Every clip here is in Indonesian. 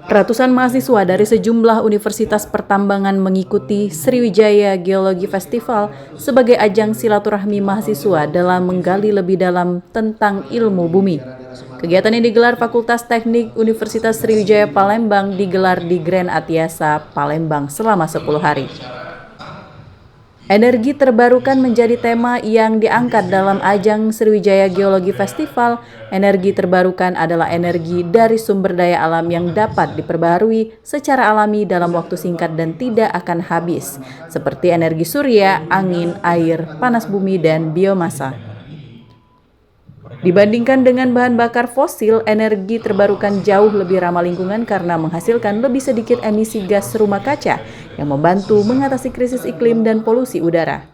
Ratusan mahasiswa dari sejumlah universitas pertambangan mengikuti Sriwijaya Geologi Festival sebagai ajang silaturahmi mahasiswa dalam menggali lebih dalam tentang ilmu bumi. Kegiatan yang digelar Fakultas Teknik Universitas Sriwijaya Palembang digelar di Grand Atiasa, Palembang selama 10 hari. Energi terbarukan menjadi tema yang diangkat dalam ajang Sriwijaya Geologi Festival. Energi terbarukan adalah energi dari sumber daya alam yang dapat diperbaharui secara alami dalam waktu singkat dan tidak akan habis, seperti energi surya, angin, air, panas bumi, dan biomasa. Dibandingkan dengan bahan bakar fosil, energi terbarukan jauh lebih ramah lingkungan karena menghasilkan lebih sedikit emisi gas rumah kaca yang membantu mengatasi krisis iklim dan polusi udara.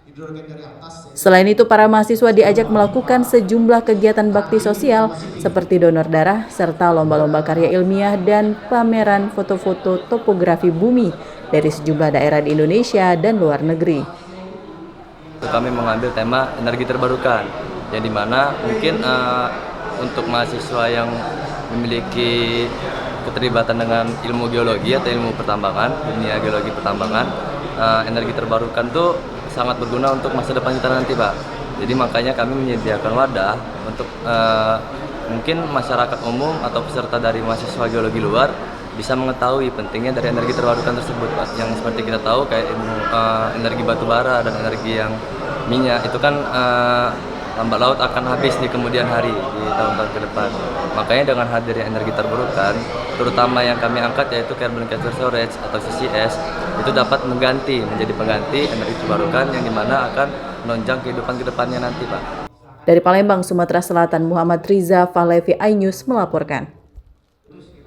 Selain itu, para mahasiswa diajak melakukan sejumlah kegiatan bakti sosial seperti donor darah, serta lomba-lomba karya ilmiah dan pameran foto-foto topografi bumi dari sejumlah daerah di Indonesia dan luar negeri. Kami mengambil tema energi terbarukan, yang dimana mungkin untuk mahasiswa yang memiliki keterlibatan dengan ilmu geologi atau ilmu pertambangan, dunia geologi pertambangan, energi terbarukan tuh sangat berguna untuk masa depan kita nanti, Pak. Jadi makanya kami menyediakan wadah untuk mungkin masyarakat umum atau peserta dari mahasiswa geologi luar bisa mengetahui pentingnya dari energi terbarukan tersebut, Pak. Yang seperti kita tahu kayak energi batu bara dan energi yang minyak itu kan lambat laut akan habis di kemudian hari di tahun-tahun ke depan. Makanya dengan hadirnya energi terbarukan, terutama yang kami angkat yaitu carbon capture storage atau CCS, itu dapat menjadi pengganti energi terbarukan yang dimana akan menunjang kehidupan ke depannya nanti, Pak. Dari Palembang, Sumatera Selatan, Muhammad Riza Fahlevi, iNews melaporkan.